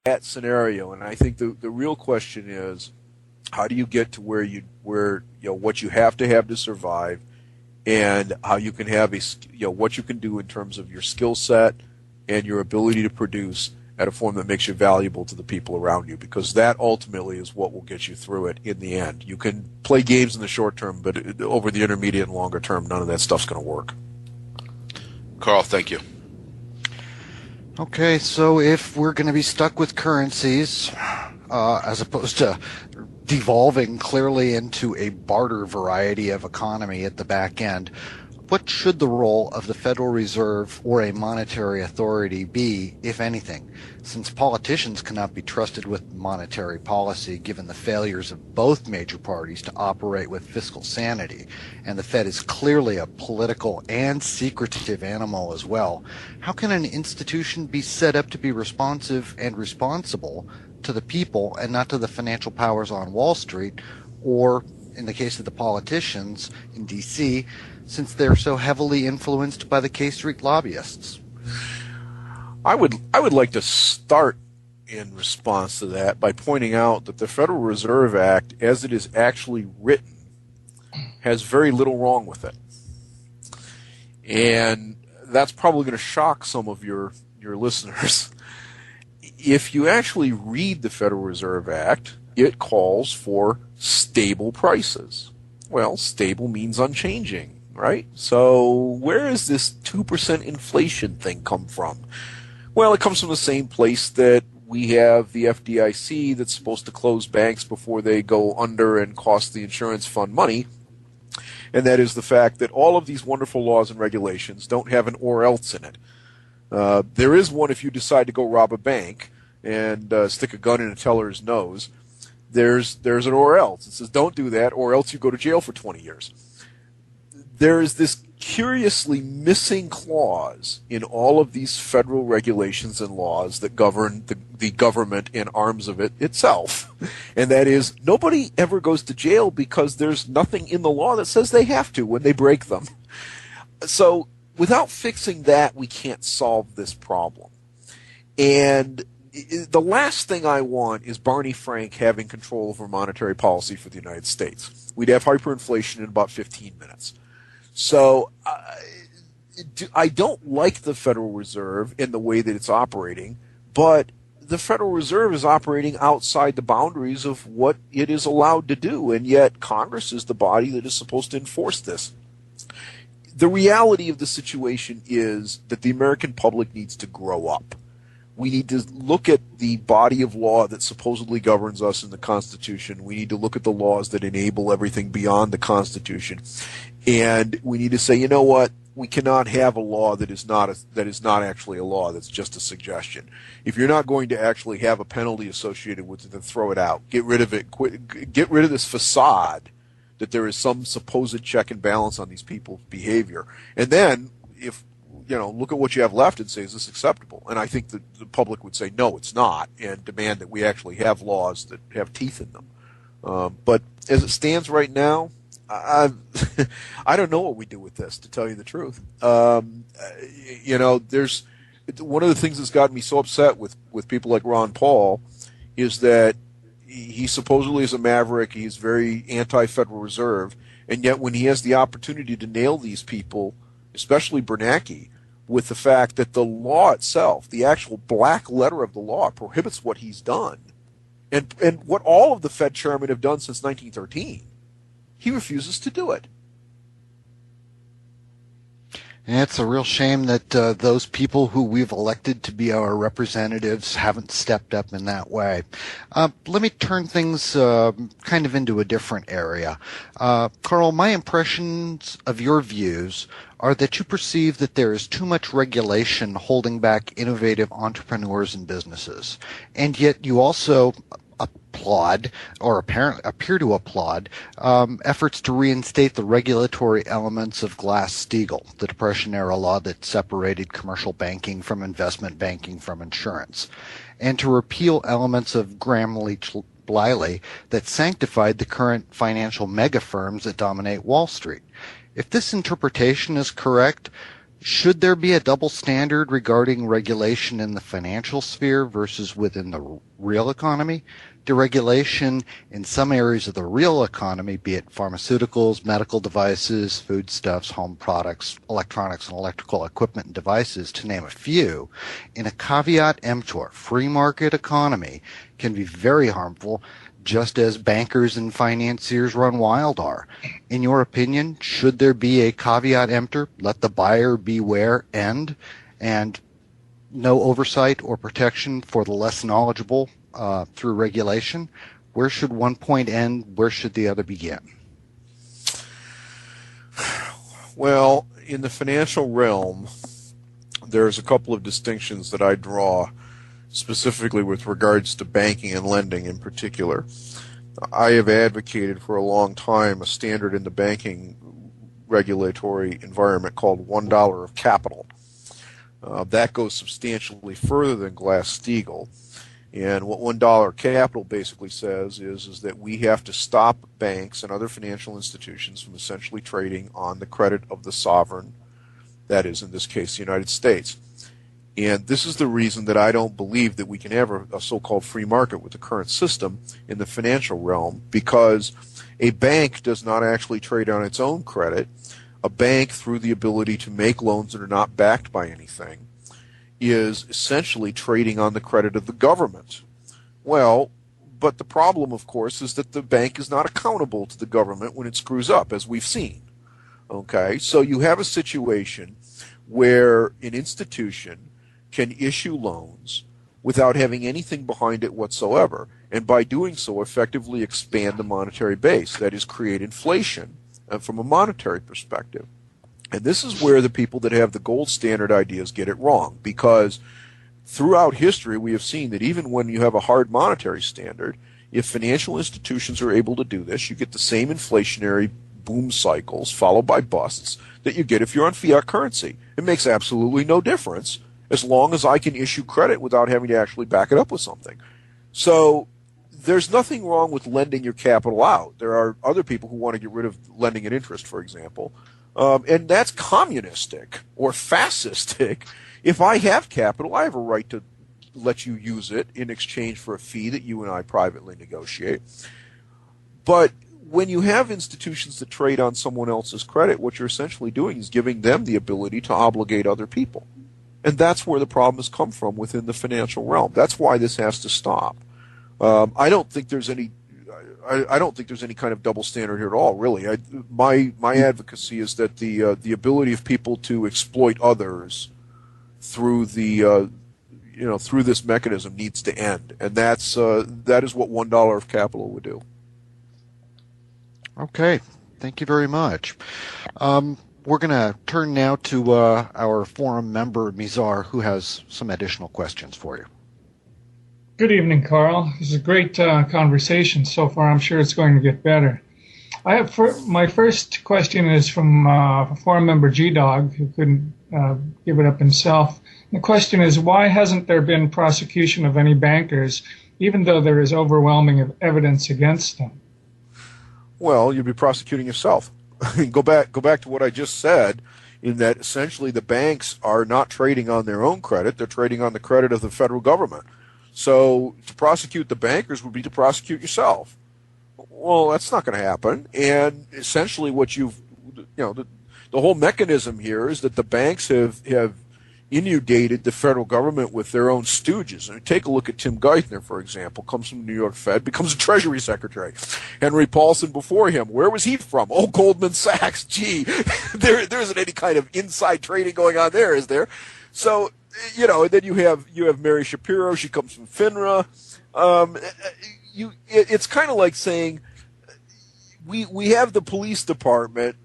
that scenario, and I think the real question is, how do you get to where what you have to survive, and how you can have what you can do in terms of your skill set and your ability to produce at a form that makes you valuable to the people around you, because that ultimately is what will get you through it in the end. You can play games in the short term, but over the intermediate and longer term, none of that stuff's going to work. Karl, thank you. Okay, so if we're going to be stuck with currencies, as opposed to devolving clearly into a barter variety of economy at the back end, what should the role of the Federal Reserve or a monetary authority be, if anything, since politicians cannot be trusted with monetary policy given the failures of both major parties to operate with fiscal sanity, and the Fed is clearly a political and secretive animal as well? How can an institution be set up to be responsive and responsible to the people and not to the financial powers on Wall Street, or, in the case of the politicians in D.C., since they're so heavily influenced by the K Street lobbyists? I would like to start in response to that by pointing out that the Federal Reserve Act, as it is actually written, has very little wrong with it. And that's probably going to shock some of your listeners. If you actually read the Federal Reserve Act, it calls for stable prices. Well, stable means unchanging, right? So where does this 2% inflation thing come from? Well, it comes from the same place that we have the FDIC that's supposed to close banks before they go under and cost the insurance fund money. And that is the fact that all of these wonderful laws and regulations don't have an or else in it. There is one if you decide to go rob a bank and stick a gun in a teller's nose. There's an or else. It says don't do that, or else you go to jail for 20 years. There is this curiously missing clause in all of these federal regulations and laws that govern the government and arms of it itself. And that is, nobody ever goes to jail because there's nothing in the law that says they have to when they break them. So without fixing that, we can't solve this problem. And the last thing I want is Barney Frank having control over monetary policy for the United States. We'd have hyperinflation in about 15 minutes. So I don't like the Federal Reserve in the way that it's operating, but the Federal Reserve is operating outside the boundaries of what it is allowed to do, and yet Congress is the body that is supposed to enforce this. The reality of the situation is that the American public needs to grow up. We need to look at the body of law that supposedly governs us in the Constitution. We need to look at the laws that enable everything beyond the Constitution. And we need to say, you know what? We cannot have a law that is not actually a law, that's just a suggestion. If you're not going to actually have a penalty associated with it, then throw it out. Get rid of it. Get rid of this facade that there is some supposed check and balance on these people's behavior. And then, look at what you have left and say, is this acceptable? And I think that the public would say, no, it's not, and demand that we actually have laws that have teeth in them. But as it stands right now, I don't know what we do with this, to tell you the truth. There's one of the things that's gotten me so upset with people like Ron Paul is that he supposedly is a maverick. He's very anti-Federal Reserve, and yet when he has the opportunity to nail these people, especially Bernanke, with the fact that the law itself, the actual black letter of the law, prohibits what he's done, and what all of the Fed chairmen have done since 1913. He refuses to do it. And it's a real shame that those people who we've elected to be our representatives haven't stepped up in that way. Let me turn things kind of into a different area. Karl, my impressions of your views are that you perceive that there is too much regulation holding back innovative entrepreneurs and businesses. And yet you also applaud, or appear to applaud, efforts to reinstate the regulatory elements of Glass-Steagall, the Depression-era law that separated commercial banking from investment banking from insurance, and to repeal elements of Graham-Leach-Bliley that sanctified the current financial mega firms that dominate Wall Street. If this interpretation is correct, Should there be a double standard regarding regulation in the financial sphere versus within the real economy? Deregulation in some areas of the real economy, be it pharmaceuticals, medical devices, foodstuffs, home products, electronics and electrical equipment and devices, to name a few, in a caveat emptor, free market economy, can be very harmful, just as bankers and financiers run wild are. In your opinion, should there be a caveat emptor, let the buyer beware end, and no oversight or protection for the less knowledgeable through regulation? Where should one point end? Where should the other begin? Well, in the financial realm, there's a couple of distinctions that I draw specifically with regards to banking and lending in particular. I have advocated for a long time a standard in the banking regulatory environment called $1 of capital. That goes substantially further than Glass-Steagall. And what $1 capital basically says is that we have to stop banks and other financial institutions from essentially trading on the credit of the sovereign, that is, in this case, the United States. And this is the reason that I don't believe that we can have a so-called free market with the current system in the financial realm, because a bank does not actually trade on its own credit. A bank, through the ability to make loans that are not backed by anything, is essentially trading on the credit of the government. Well, but the problem, of course, is that the bank is not accountable to the government when it screws up, as we've seen. Okay, so you have a situation where an institution can issue loans without having anything behind it whatsoever, and by doing so effectively expand the monetary base, that is, create inflation from a monetary perspective. And this is where the people that have the gold standard ideas get it wrong, because throughout history we have seen that even when you have a hard monetary standard, if financial institutions are able to do this, you get the same inflationary boom cycles followed by busts that you get if you're on fiat currency. It makes absolutely no difference as long as I can issue credit without having to actually back it up with something. So there's nothing wrong with lending your capital out. There are other people who want to get rid of lending at interest, for example. And that's communistic or fascistic. If I have capital, I have a right to let you use it in exchange for a fee that you and I privately negotiate. But when you have institutions that trade on someone else's credit, what you're essentially doing is giving them the ability to obligate other people. And that's where the problem has come from within the financial realm. That's why this has to stop. I don't think there's any kind of double standard here at all, really. My advocacy is that the ability of people to exploit others through through this mechanism needs to end, and that is what $1 of capital would do. Okay, thank you very much. We're going to turn now to our forum member, Mizar, who has some additional questions for you. Good evening, Karl. This is a great conversation so far. I'm sure it's going to get better. My first question is from forum member G-Dog, who couldn't give it up himself. The question is, why hasn't there been prosecution of any bankers, even though there is overwhelming evidence against them? Well, you'd be prosecuting yourself. Go back to what I just said, in that essentially the banks are not trading on their own credit, they're trading on the credit of the federal government. So to prosecute the bankers would be to prosecute yourself. Well, that's not going to happen. And essentially what the whole mechanism here is that the banks have inundated the federal government with their own stooges. I mean, take a look at Tim Geithner, for example, comes from the New York Fed, becomes a Treasury Secretary. Henry Paulson before him, where was he from? Oh, Goldman Sachs. Gee, there isn't any kind of inside trading going on there, is there? So, and then you have Mary Shapiro, she comes from FINRA. It's kind of like saying we have the police department,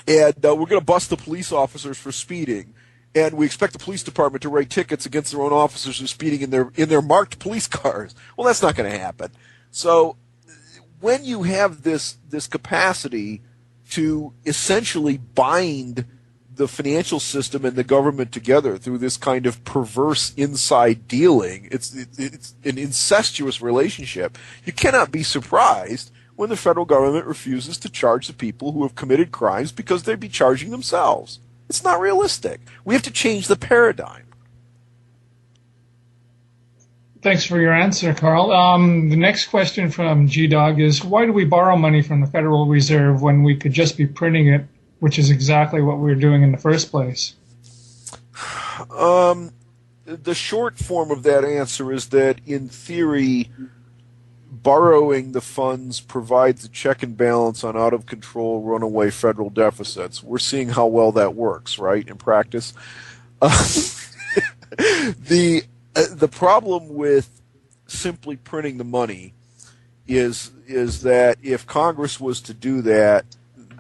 and we're going to bust the police officers for speeding. And we expect the police department to write tickets against their own officers who are speeding in their marked police cars. Well, that's not going to happen. So when you have this capacity to essentially bind the financial system and the government together through this kind of perverse inside dealing, it's an incestuous relationship. You cannot be surprised when the federal government refuses to charge the people who have committed crimes, because they'd be charging themselves. It's not realistic. We have to change the paradigm. Thanks for your answer, Carl. The next question from G-Dog is, why do we borrow money from the Federal Reserve when we could just be printing it, which is exactly what we were doing in the first place? The short form of that answer is that, in theory, borrowing the funds provides a check and balance on out-of-control, runaway federal deficits. We're seeing how well that works, right, in practice. The problem with simply printing the money is that if Congress was to do that,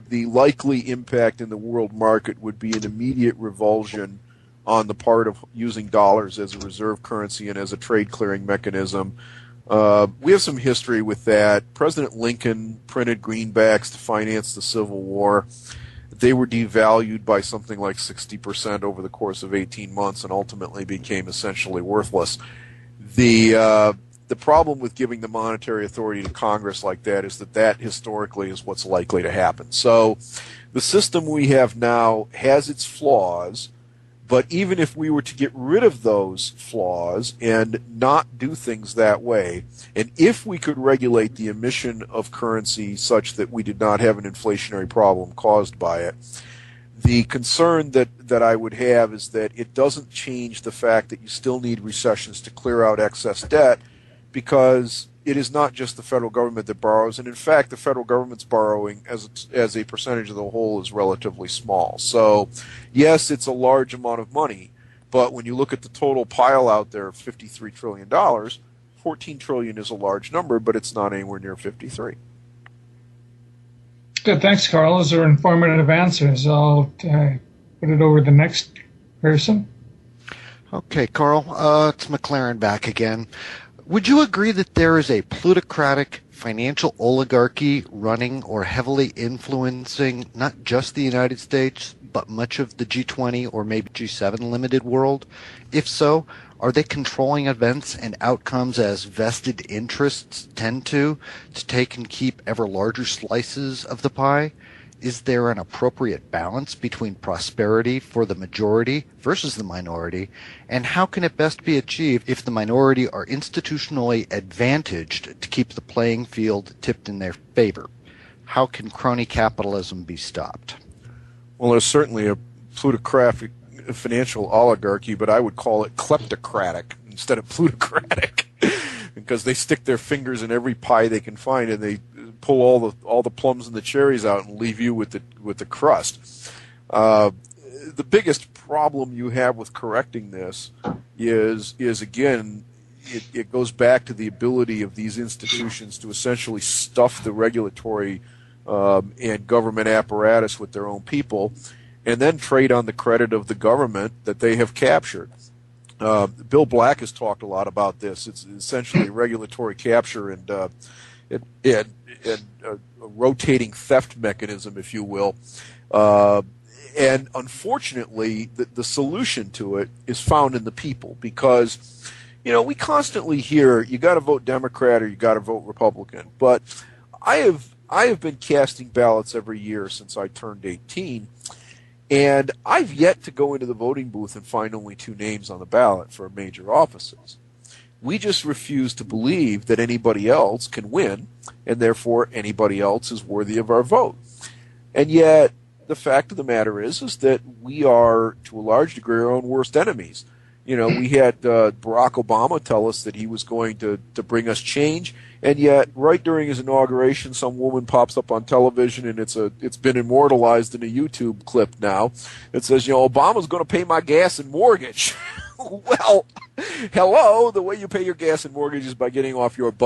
the likely impact in the world market would be an immediate revulsion on the part of using dollars as a reserve currency and as a trade clearing mechanism. We have some history with that. President Lincoln printed greenbacks to finance the Civil War. They were devalued by something like 60% over the course of 18 months and ultimately became essentially worthless. The problem with giving the monetary authority to Congress like that is that historically is what's likely to happen. So the system we have now has its flaws, but even if we were to get rid of those flaws and not do things that way, and if we could regulate the emission of currency such that we did not have an inflationary problem caused by it, the concern that I would have is that it doesn't change the fact that you still need recessions to clear out excess debt, because it is not just the federal government that borrows, and in fact the federal government's borrowing as a percentage of the whole is relatively small. So yes, it's a large amount of money, but when you look at the total pile out there of $53 trillion, $14 trillion is a large number, but it's not anywhere near 53. Good, thanks, Carl. Those are informative answers. I'll put it over to the next person. Okay, Carl, it's McLaren back again. Would you agree that there is a plutocratic financial oligarchy running or heavily influencing not just the United States, but much of the G20 or maybe G7 limited world? If so, are they controlling events and outcomes as vested interests tend to take and keep ever larger slices of the pie? Is there an appropriate balance between prosperity for the majority versus the minority? And how can it best be achieved if the minority are institutionally advantaged to keep the playing field tipped in their favor? How can crony capitalism be stopped? Well, there's certainly a plutocratic financial oligarchy, but I would call it kleptocratic instead of plutocratic, because they stick their fingers in every pie they can find, and they pull all the plums and the cherries out and leave you with the crust. The biggest problem you have with correcting this is again, it goes back to the ability of these institutions to essentially stuff the regulatory and government apparatus with their own people, and then trade on the credit of the government that they have captured. Bill Black has talked a lot about this. It's essentially regulatory capture and a rotating theft mechanism, if you will. And unfortunately, the solution to it is found in the people, because, we constantly hear you got to vote Democrat or you got to vote Republican. But I have been casting ballots every year since I turned 18, and I've yet to go into the voting booth and find only 2 names on the ballot for major offices. We just refuse to believe that anybody else can win, and therefore anybody else is worthy of our vote. And yet, the fact of the matter is that we are, to a large degree, our own worst enemies. We had Barack Obama tell us that he was going to bring us change, and yet right during his inauguration, some woman pops up on television, and it's been immortalized in a YouTube clip now. It says, Obama's going to pay my gas and mortgage. Well, hello, the way you pay your gas and mortgage is by getting off your butt